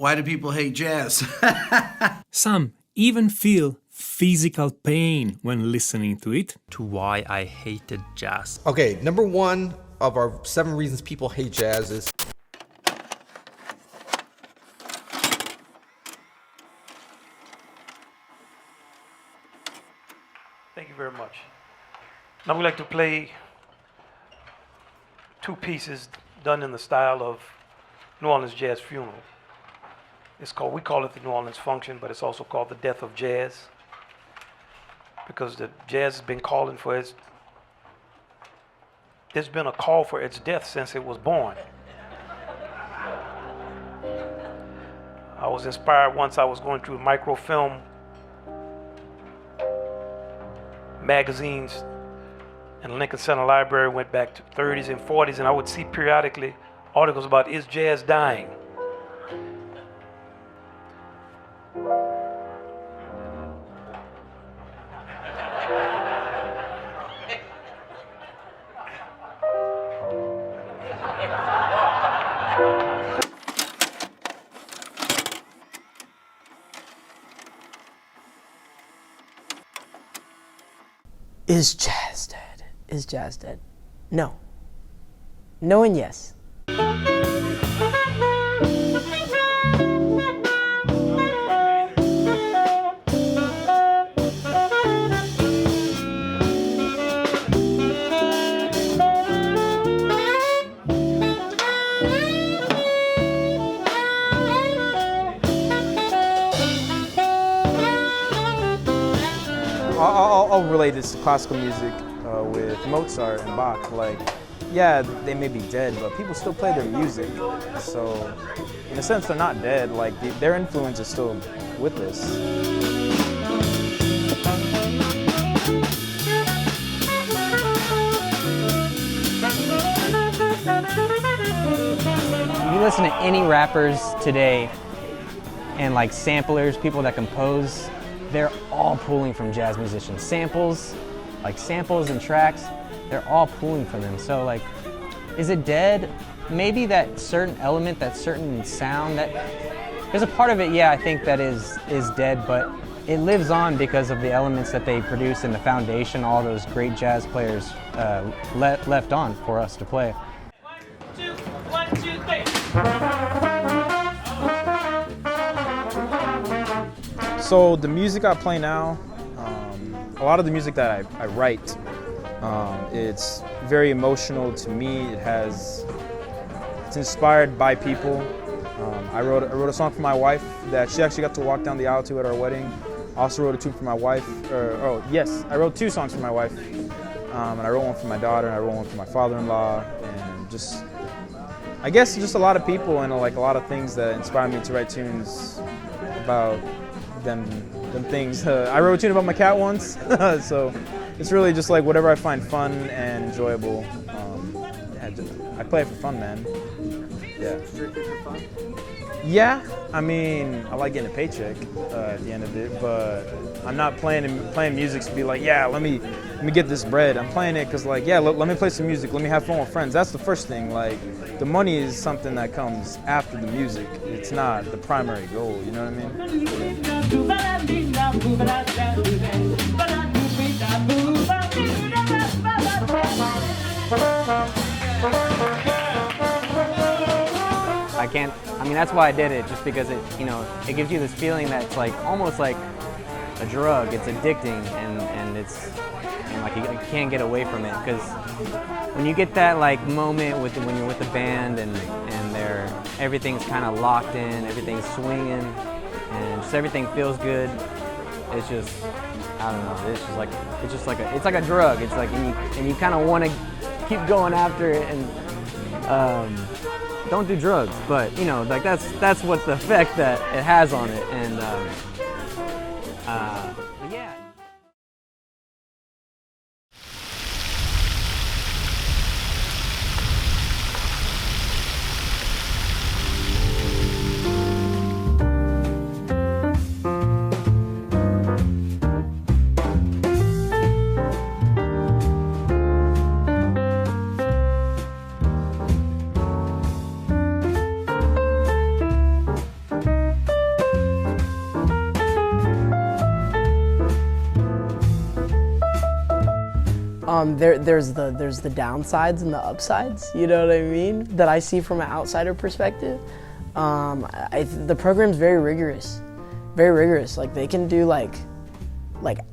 Why do people hate jazz? Some even feel physical pain when listening to it. To why I hated jazz. Okay, number one of our 7 reasons people hate jazz is Thank you very much. Now we like to play 2 pieces done in the style of New Orleans Jazz Funeral. We call it the New Orleans Function, but it's also called the Death of Jazz, because the jazz has been calling for there's been a call for its death since it was born. I was inspired once. I was going through microfilm magazines in Lincoln Center Library, went back to 30s and 40s, and I would see periodically articles about, is jazz dying? Is jazz dead? Is jazz dead? No. No and yes. I'll relate this to classical music with Mozart and Bach. Like, yeah, they may be dead, but people still play their music. So, in a sense, they're not dead. Like, their influence is still with us. If you listen to any rappers today and like samplers, people that compose, they're all pulling from jazz musicians. Samples and tracks, they're all pulling from them. So like, is it dead? Maybe that certain element, that certain sound, there's a part of it, yeah, I think that is dead, but it lives on because of the elements that they produce and the foundation all those great jazz players left on for us to play. 1, 2, 3. So the music I play now, a lot of the music that I write, it's very emotional to me. It's inspired by people. I wrote a song for my wife that she actually got to walk down the aisle to at our wedding. Also wrote a tune for my wife. I wrote 2 songs for my wife, and I wrote one for my daughter, and I wrote one for my father-in-law, and I guess just a lot of people and like a lot of things that inspire me to write tunes about them things. I wrote a tune about my cat once, so it's really just like whatever I find fun and enjoyable. I play it for fun, man. Yeah. Strictly for fun? Yeah, I mean, I like getting a paycheck at the end of it, but I'm not playing music to be like, yeah, let me get this bread. I'm playing it because like, yeah, let me play some music, let me have fun with friends. That's the first thing. Like, the money is something that comes after the music. It's not the primary goal, you know what I mean? That's why I did it, just because it gives you this feeling that's like almost like a drug. It's addicting, and like you can't get away from it, because when you get that like moment when you're with the band and everything's kind of locked in, everything's swinging, and just everything feels good. It's just, I don't know. It's like a drug. It's like, and you kind of want to keep going after it, and don't do drugs, but like that's what the effect that it has on it, and yeah. there's the downsides and the upsides, you know what I mean, that I see from an outsider perspective. The program's very rigorous, like they can do like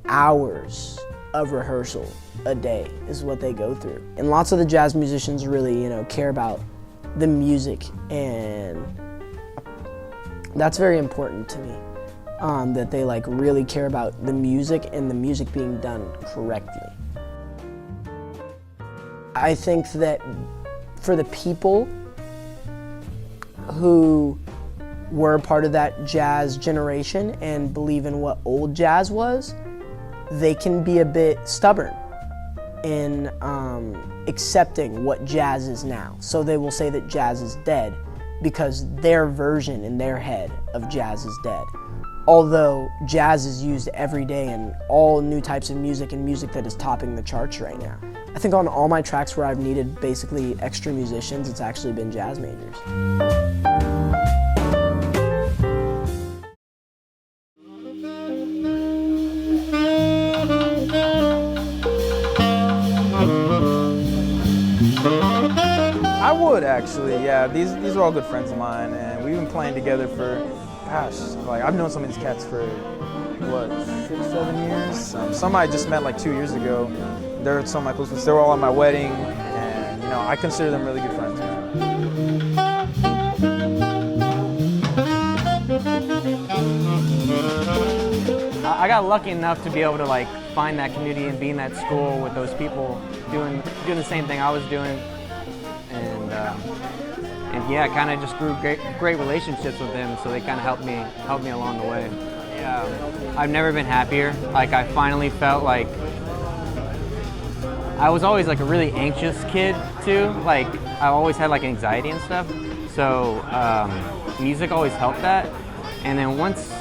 hours of rehearsal a day is what they go through. And lots of the jazz musicians really, care about the music, and that's very important to me, that they like really care about the music and the music being done correctly. I think that for the people who were part of that jazz generation and believe in what old jazz was, they can be a bit stubborn in accepting what jazz is now. So they will say that jazz is dead because their version in their head of jazz is dead. Although jazz is used every day in all new types of music and music that is topping the charts right now. I think on all my tracks where I've needed basically extra musicians, it's actually been jazz majors. I would actually, yeah. These are all good friends of mine, and we've been playing together for, gosh, like I've known some of these cats for, what, 6-7 years? Some I just met like 2 years ago. They're some of my close friends. They were all at my wedding, and I consider them really good friends. I got lucky enough to be able to like find that community and be in that school with those people doing the same thing I was doing, and yeah, kind of just grew great relationships with them. So they kind of helped me along the way. Yeah, I've never been happier. Like I finally felt like I was always like a really anxious kid too. Like I always had like anxiety and stuff. So music always helped that. And then once,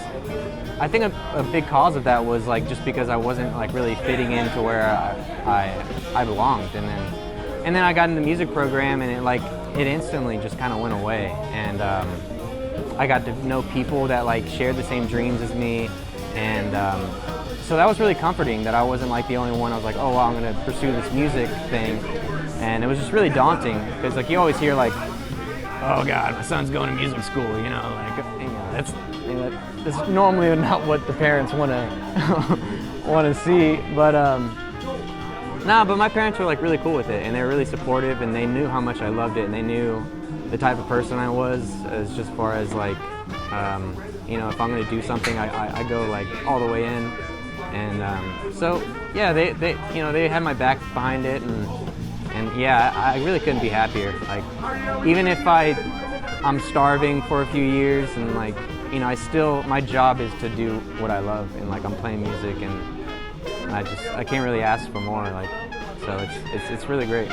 I think a big cause of that was like just because I wasn't like really fitting into where I belonged, and then I got in the music program, and it instantly just kind of went away, and I got to know people that like shared the same dreams as me, and so that was really comforting that I wasn't like the only one. I was like, oh well, I'm gonna pursue this music thing, and it was just really daunting because like you always hear like, oh God, my son's going to music school, that's normally not what the parents want to see, but but my parents were like really cool with it, and they were really supportive, and they knew how much I loved it, and they knew the type of person I was, as just far as like if I'm going to do something, I go like all the way in, and so yeah, they had my back behind it, and yeah, I really couldn't be happier. Like even if I'm starving for a few years, and like my job is to do what I love, and like I'm playing music, and I can't really ask for more. Like so it's really great.